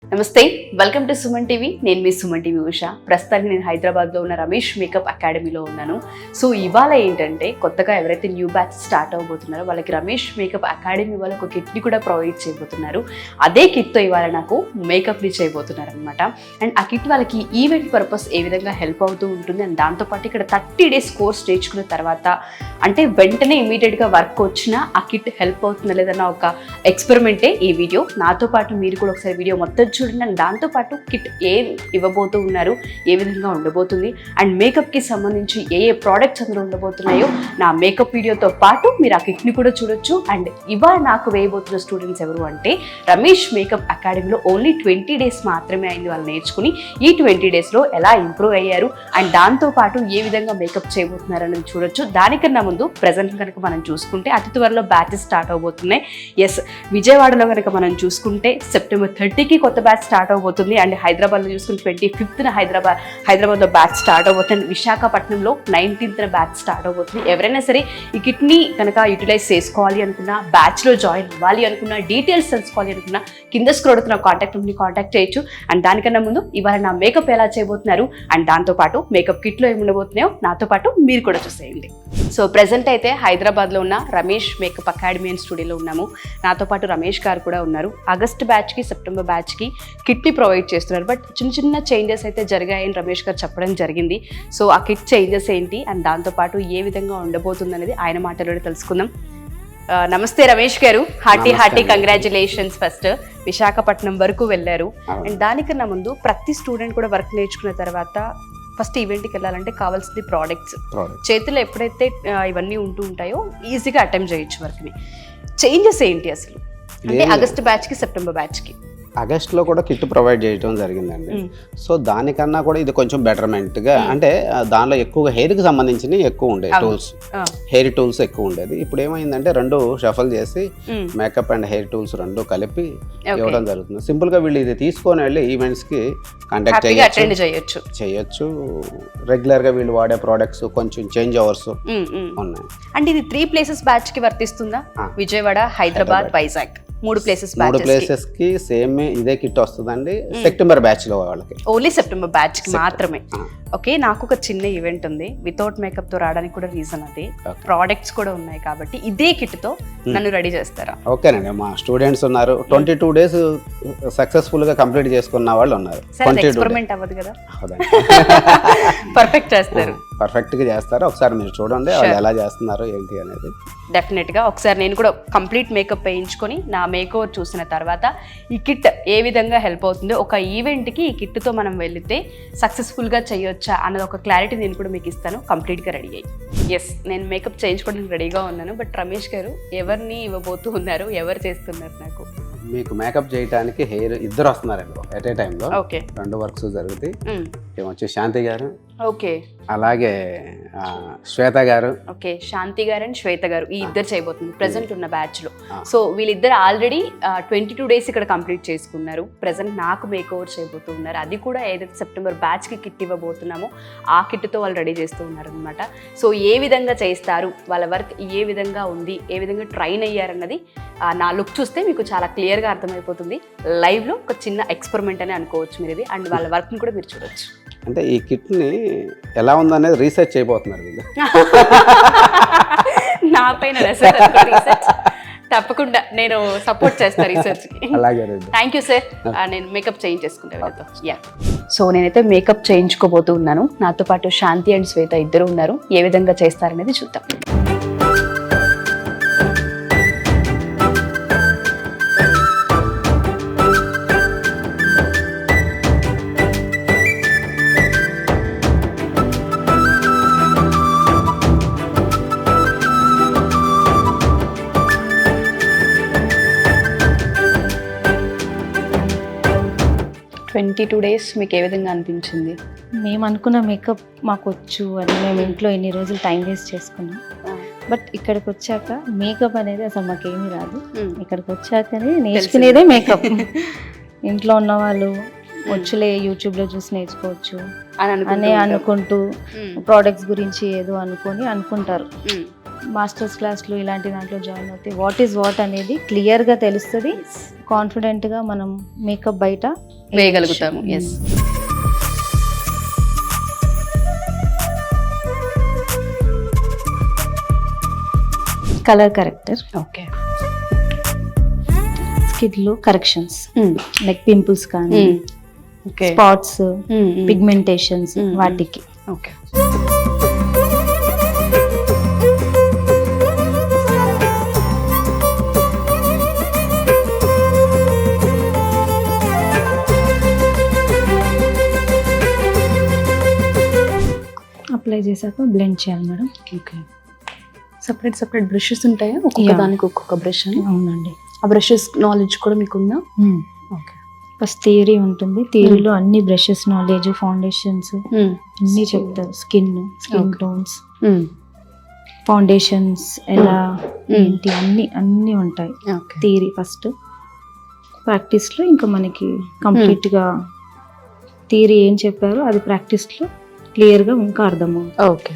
నమస్తే, welcome to Suman TV. నేను మీ Suman TV Usha. ప్రస్తుతానికి నేను హైదరాబాద్లో ఉన్న రమేష్ మేకప్ అకాడమీలో ఉన్నాను. సో ఇవాళ ఏంటంటే కొత్తగా ఎవరైతే న్యూ బ్యాచ్ స్టార్ట్ అవబోతున్నారో వాళ్ళకి రమేష్ మేకప్ అకాడమీ వాళ్ళు ఒక కిట్ని కూడా ప్రొవైడ్ చేయబోతున్నారు. అదే కిట్తో ఇవాళ నాకు మేకప్ని చేయబోతున్నారు అనమాట. అండ్ ఆ కిట్ వాళ్ళకి ఈవెంట్ పర్పస్ ఏ విధంగా హెల్ప్ అవుతూ ఉంటుంది అండ్ దాంతోపాటు ఇక్కడ 30 days కోర్స్ నేర్చుకున్న తర్వాత అంటే వెంటనే ఇమీడియట్గా వర్క్ వచ్చినా ఆ కిట్ హెల్ప్ అవుతుందా లేదన్న ఒక ఎక్స్పెరిమెంటే ఈ వీడియో. నాతో పాటు మీరు కూడా ఒకసారి వీడియో మొత్తం చూడండి. అండ్ దాంతోపాటు కిట్ ఏం ఇవ్వబోతూ ఉన్నారు, ఏ విధంగా ఉండబోతుంది అండ్ మేకప్కి సంబంధించి ఏ ప్రోడక్ట్స్ అందులో ఉండబోతున్నాయో నా మేకప్ వీడియోతో పాటు మీరు ఆ కిట్ని కూడా చూడొచ్చు. అండ్ ఇవాళ నాకు వేయబోతున్న స్టూడెంట్స్ ఎవరు అంటే రమేష్ మేకప్ అకాడమీలో ఓన్లీ 20 days మాత్రమే అయింది వాళ్ళు నేర్చుకుని. ఈ 20 daysలో ఎలా ఇంప్రూవ్ అయ్యారు అండ్ దాంతోపాటు ఏ విధంగా మేకప్ చేయబోతున్నారు అనేది చూడొచ్చు. దానికన్నా ముందు ప్రజెంట్ కనుక మనం చూసుకుంటే అతి త్వరలో బ్యాచెస్ స్టార్ట్ అవబోతున్నాయి. ఎస్, విజయవాడలో కనుక మనం చూసుకుంటే September 30కి కొత్త బ్యాచ్ స్టార్ట్ అవబోతుంది. అండ్ హైదరాబాద్లో చూసుకుంటే 25th హైదరాబాద్లో బ్యాచ్ స్టార్ట్ అవబోతుంది. విశాఖపట్నంలో 19th బ్యాచ్ స్టార్ట్ అవబోతుంది. ఎవరైనా సరే ఈ కిట్ని కనుక యూటిలైజ్ చేసుకోవాలి అనుకున్నా, బ్యాచ్లో జాయిన్ అవ్వాలి అనుకున్నా, డీటెయిల్స్ తెలుసుకోవాలి అనుకున్నా కింద స్క్రోల్ అవుతున్న కాంటాక్ట్ చేయొచ్చు. అండ్ దానికన్నా ముందు ఇవాళ నా మేకప్ ఎలా చేయబోతున్నారు అండ్ దాంతోపాటు మేకప్ కిట్లో ఏమి ఉండబోతున్నాయో నాతో పాటు మీరు కూడా చూసేయండి. సో ప్రెసెంట్ అయితే హైదరాబాద్లో ఉన్న రమేష్ మేకప్ అకాడమీ అండ్ స్టూడియోలో ఉన్నాము. నాతో పాటు రమేష్ గారు కూడా ఉన్నారు. ఆగస్ట్ బ్యాచ్కి సెప్టెంబర్ బ్యాచ్కి కిట్ని ప్రొవైడ్ చేస్తున్నారు. బట్ చిన్న చేంజెస్ అయితే జరిగాయని రమేష్ గారు చెప్పడం జరిగింది. సో ఆ కిట్ చేంజెస్ ఏంటి అండ్ దాంతోపాటు ఏ విధంగా ఉండబోతుంది అనేది ఆయన మాటలోనే తెలుసుకుందాం. నమస్తే రమేష్ గారు, హార్టీ కంగ్రాచులేషన్స్. ఫస్ట్ విశాఖపట్నం వరకు వెళ్ళారు. అండ్ దానికన్నా ముందు ప్రతి స్టూడెంట్ కూడా వర్క్ నేర్చుకున్న తర్వాత ఫస్ట్ ఈవెంట్కి వెళ్ళాలంటే కావాల్సింది ప్రోడక్ట్స్. చేతిలో ఎప్పుడైతే ఇవన్నీ ఉంటూ ఉంటాయో ఈజీగా అటెంప్ట్ చేయొచ్చు వర్క్ని. చేంజెస్ ఏంటి అసలు అంటే ఆగస్ట్ బ్యాచ్కి సెప్టెంబర్ బ్యాచ్కి? ఆగస్ట్లో కూడా కిట్ ప్రొవైడ్ చేయడం జరిగిందండి. సో దానికన్నా కూడా ఇది కొంచెం బెటర్మెంట్గా అంటే దానిలో ఎక్కువగా హెయిర్కి సంబంధించినవి ఎక్కువ ఉండేది, టూల్స్, హెయిర్ టూల్స్ ఎక్కువ ఉండేది. ఇప్పుడు ఏమైందంటే రెండు షఫల్ చేసి మేకప్ అండ్ హెయిర్ టూల్స్ రెండు కలిపి ఇవ్వడం జరుగుతుంది. సింపుల్గా వీళ్ళు ఇది తీసుకొని వెళ్ళి ఈవెంట్స్కి కండక్ట్ చేయొచ్చు. రెగ్యులర్గా వీళ్ళు వాడే ప్రోడక్ట్స్ కొంచెం చేంజ్ అవర్స్ ఉన్నాయి. అంటే ఇది 3 places బ్యాచ్కి వర్తిస్తుందా? విజయవాడ, హైదరాబాద్, వైజాగ్ 3 places కి సేమ్ ఇదే కిట్ వస్తుందండి. సెప్టెంబర్ బ్యాచ్ లో వాళ్ళకి ఓన్లీ సెప్టెంబర్ బ్యాచ్ కి మాత్రమే. ఓకే, నాకు ఒక చిన్న ఈవెంట్ ఉంది. వితౌట్ మేకప్ తో రావడానికి కూడా రీజన్ అది, ప్రోడక్ట్స్ కూడా ఉన్నాయి కాబట్టి ఇదే కిట్ తో నన్ను రెడీ చేస్తారా? ఓకేనండి, మా స్టూడెంట్స్ ఉన్నారు. 22 days సక్సెస్ఫుల్ గా కంప్లీట్ చేసుకున్న వాళ్ళు ఉన్నారు. ఎక్స్పెరిమెంట్ అవ్వదు కదా? పర్ఫెక్ట్ చేస్తారు, పర్ఫెక్ట్ గా చేస్తారు. ఒకసారి మీరు చూడండి వాళ్ళు ఎలా చేస్తున్నారు ఏంటి అనేది. డెఫినెట్ గా ఒకసారి నేను కూడా కంప్లీట్ మేకప్ వేయించుకొని నా మేకప్ చూసిన తర్వాత ఈ కిట్ ఏ విధంగా హెల్ప్ అవుతుందో, ఒక ఈవెంట్ కి ఈ కిట్ తో మనం వెళితే సక్సెస్ఫుల్ గా చేయొచ్చా అన్నది ఒక క్లారిటీ నేను కూడా మీకు ఇస్తాను. కంప్లీట్ గా రెడీ అయ్యి ఎస్, నేను మేకప్ చేయించుకోవడానికి రెడీగా ఉన్నాను. బట్ రమేష్ గారు ఎవరిని ఇవ్వబోతూ ఉన్నారు, ఎవరు చేస్తున్నారు? నాకు మీకు మేకప్ చేయడానికి హెయిర్ ఇద్దరు వస్తున్నారండి ఎట్ ఏ టైంలో. ఓకే, 2 వర్క్స్ జరుగుతాయి. ఏమొచ్చి శాంతి గారు, ఓకే, అలాగే శ్వేత గారు. ఓకే, శాంతి గారు అండ్ శ్వేత గారు ఈ ఇద్దరు చేయబోతున్నారు ప్రెసెంట్ ఉన్న బ్యాచ్ లో. సో వీళ్ళిద్దరు ఆల్రెడీ 22 days ఇక్కడ కంప్లీట్ చేసుకున్నారు. ప్రెసెంట్ నాకు మేక్ ఓవర్ చేయబోతూ ఉన్నారు. అది కూడా ఏదైతే సెప్టెంబర్ బ్యాచ్ కి కిట్ ఇవ్వబోతున్నామో ఆ కిట్ తో వాళ్ళు రెడీ చేస్తూ ఉన్నారు అనమాట. సో ఏ విధంగా చేస్తారు, వాళ్ళ వర్క్ ఏ విధంగా ఉంది, ఏ విధంగా ట్రైన్ అయ్యారన్నది నా లుక్ చూస్తే మీకు చాలా క్లియర్ గా అర్థమైపోతుంది. లైవ్ లో ఒక చిన్న ఎక్స్పెరిమెంట్ అని అనుకోవచ్చు మీరు ఇది. అండ్ వాళ్ళ వర్క్ ని కూడా మీరు చూడొచ్చు. అంటే ఈ కిట్ని ఎలా ఉందనేది రీసెర్చ్ చేయబోతున్నారు వీళ్ళు. నా పైన రీసెర్చ్ తప్పకుండా నేను సపోర్ట్ చేస్తాను రీసెర్చ్కి. అలాగే, థ్యాంక్ యూ సార్. నేను మేకప్ చేంజ్ చేసుకుంటాను. సో నేనైతే మేకప్ చేయించుకోబోతూ ఉన్నాను. నాతో పాటు శాంతి అండ్ శ్వేత ఇద్దరు ఉన్నారు. ఏ విధంగా చేస్తారనేది చూద్దాం. $22 days మీకు ఏ విధంగా అనిపించింది? మేము అనుకున్న మేకప్ మాకు వచ్చు అని మేము ఇంట్లో ఎన్ని రోజులు టైం వేస్ట్ చేసుకున్నాం. బట్ ఇక్కడికి వచ్చాక మేకప్ అనేది అసలు మాకేమీ రాదు. ఇక్కడికి వచ్చాకనే నేర్చుకునేదే మేకప్. ఇంట్లో ఉన్న వాళ్ళు వచ్చులే యూట్యూబ్లో చూసి నేర్చుకోవచ్చు అని అనుకుంటూ ప్రోడక్ట్స్ గురించి ఏదో అనుకుంటారు. మాస్టర్స్ క్లాస్లో ఇలాంటి దాంట్లో జాయిన్ అవుతే వాట్ ఈస్ వాట్ అనేది క్లియర్గా తెలుస్తుంది. కాన్ఫిడెంట్గా మనం మేకప్ బయట వేయగలుగుతాము. ఎస్. Colour corrector, okay. స్కిన్లో కరెక్షన్స్ లైక్ పింపుల్స్ కానీ ఓకే. స్పాట్స్, పిగ్మెంటేషన్స్ వాటికి. ఓకే. అప్లై చేశాక బ్లెండ్ చేయాలి మేడం. ఓకే. సపరేట్ బ్రషెస్ ఉంటాయా? ఒక్కొక్క దానికి ఒక్కొక్క బ్రష్ అని? అవునండి. ఆ బ్రషెస్ నాలెడ్జ్ కూడా మీకు ఉందా? ఓకే. ఫస్ట్ థియరీ ఉంటుంది. థియరీలో అన్ని బ్రషెస్ నాలెడ్జ్, ఫౌండేషన్స్ అన్నీ చెప్తారు. స్కిన్ టోన్స్, ఫౌండేషన్స్ ఎలా ఏంటి అన్నీ ఉంటాయి. థియరీ ఫస్ట్, ప్రాక్టీస్లో ఇంకా మనకి కంప్లీట్గా థియరీ ఏం చెప్పారో అది ప్రాక్టీస్లో క్లియర్గా ఇంకా అర్థమవుతుంది. ఓకే.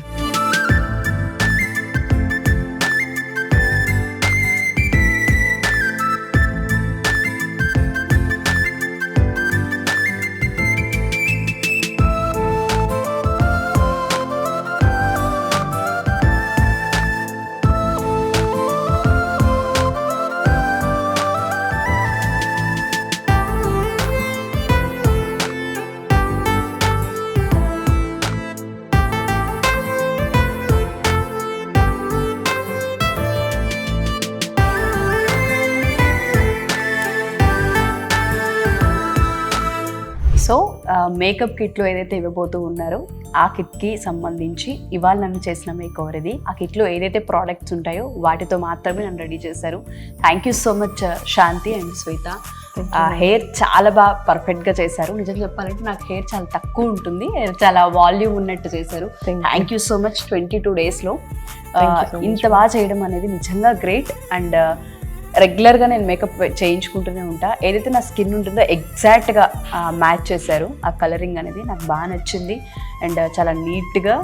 సో మేకప్ కిట్లో ఏదైతే ఇవ్వబోతూ ఉన్నారో ఆ కిట్కి సంబంధించి ఇవాళ నన్ను చేసిన మేకవర్ ఇది. ఆ కిట్లో ఏదైతే ప్రోడక్ట్స్ ఉంటాయో వాటితో మాత్రమే నన్ను రెడీ చేశారు. Thank you so much Shanti and Shweta. Hair చాలా బాగా పర్ఫెక్ట్గా చేశారు. నిజంగా చెప్పాలంటే నాకు హెయిర్ చాలా తక్కువ ఉంటుంది, చాలా వాల్యూమ్ ఉన్నట్టు చేశారు. Thank you so much. 22 డేస్లో ఇంత బాగా చేయడం అనేది నిజంగా గ్రేట్. అండ్ రెగ్యులర్గా నేను మేకప్ చేయించుకుంటూనే ఉంటా. ఏదైతే నా స్కిన్ ఉంటుందో ఎగ్జాక్ట్గా మ్యాచ్ చేశారు. ఆ కలరింగ్ అనేది నాకు బాగా నచ్చింది. అండ్ చాలా నీట్గా,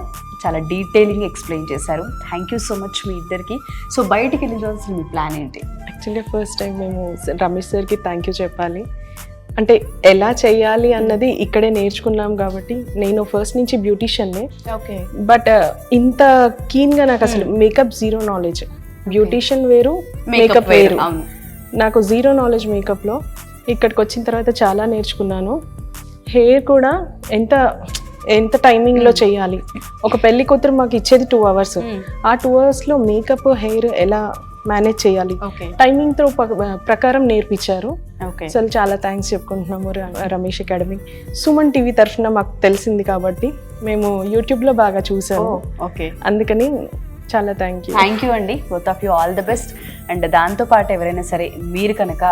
చాలా డీటెయిలింగ్ ఎక్స్ప్లెయిన్ చేశారు. థ్యాంక్ యూ సో మచ్ మీ ఇద్దరికి. సో బయటికి వెళ్ళిన రోజు మీ ప్లాన్ ఏంటి? యాక్చువల్లీ ఫస్ట్ టైం మేము రమేష్ సార్కి థ్యాంక్ యూ చెప్పాలి. అంటే ఎలా చేయాలి అన్నది ఇక్కడే నేర్చుకున్నాం కాబట్టి. నేను ఫస్ట్ నుంచి బ్యూటీషియన్నే, ఓకే. బట్ ఇంత కీన్గా నాకు అసలు మేకప్ జీరో నాలెడ్జ్. బ్యూటీషియన్ వేరు, మేకప్ వేరు. నాకు జీరో నాలెడ్జ్ మేకప్లో. ఇక్కడికి వచ్చిన తర్వాత చాలా నేర్చుకున్నాను. హెయిర్ కూడా ఎంత టైమింగ్లో చేయాలి. ఒక పెళ్లి కూతురు మాకు ఇచ్చేది 2 hours. ఆ 2 hoursలో మేకప్, హెయిర్ ఎలా మేనేజ్ చేయాలి టైమింగ్తో ప్రకారం నేర్పించారు. అసలు చాలా థ్యాంక్స్ చెప్పుకుంటున్నాము రమేష్ అకాడమీ. సుమన్ టీవీ తరఫున మాకు తెలిసింది కాబట్టి మేము యూట్యూబ్లో బాగా చూసాము. అందుకని చాలా థ్యాంక్ యూ అండి. Both of you all the best. And దాంతోపాటు ఎవరైనా సరే మీరు కనుక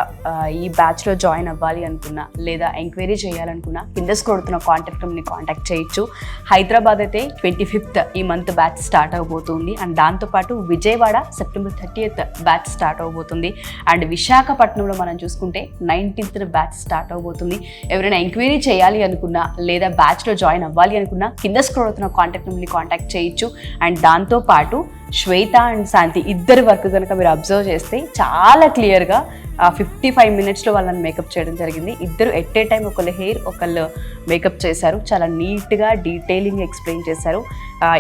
ఈ బ్యాచ్లో జాయిన్ అవ్వాలి అనుకున్నా లేదా ఎంక్వైరీ చేయాలనుకున్నా కింద కొడుతున్న కాంటాక్ట్ నెంబర్ని కాంటాక్ట్ చేయొచ్చు. హైదరాబాద్ అయితే 25th ఈ మంత్ బ్యాచ్ స్టార్ట్ అవబోతుంది. అండ్ దాంతోపాటు Vijayawada September 30th batch start అవబోతుంది. అండ్ విశాఖపట్నంలో మనం చూసుకుంటే 19th బ్యాచ్ స్టార్ట్ అవబోతుంది. ఎవరైనా ఎంక్వైరీ చేయాలి అనుకున్నా లేదా బ్యాచ్లో జాయిన్ అవ్వాలి అనుకున్నా కింద కొడుతున్న కాంటాక్ట్ నెంబర్ని కాంటాక్ట్ చేయొచ్చు. అండ్ దాంతోపాటు శ్వేత అండ్ శాంతి ఇద్దరి వర్క్ కనుక మీరు అబ్జర్వ్ చేస్తే చాలా క్లియర్గా 55 minutesలో వాళ్ళని మేకప్ చేయడం జరిగింది. ఇద్దరు ఎట్ ఏ టైం ఒకళ్ళు హెయిర్ ఒకళ్ళు మేకప్ చేశారు. చాలా నీట్గా డీటెయిలింగ్ ఎక్స్ప్లెయిన్ చేశారు.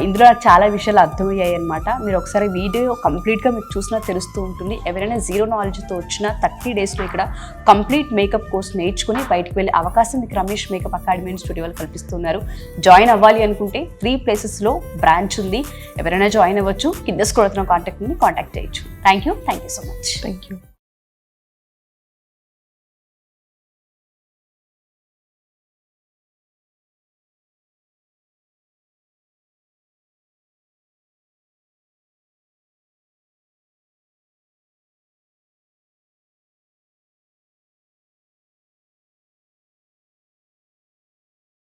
ఇందులో నాకు చాలా విషయాలు అర్థమయ్యాయి అనమాట. మీరు ఒకసారి వీడియో కంప్లీట్గా మీకు చూసినా తెలుస్తూ ఉంటుంది. ఎవరైనా జీరో నాలెడ్జ్తో వచ్చినా 30 daysలో ఇక్కడ కంప్లీట్ మేకప్ కోర్స్ నేర్చుకుని బయటకు వెళ్ళే అవకాశం మీకు Ramesh makeup academy and studio వాళ్ళు కల్పిస్తున్నారు. జాయిన్ అవ్వాలి అనుకుంటే 3 places బ్రాంచ్ ఉంది. ఎవరైనా జాయిన్ అవ్వచ్చు. కింద స్క్రోల్ అవుతున్న కాంటాక్ట్ని కాంటాక్ట్ చేయొచ్చు. Thank you so much. Thank you.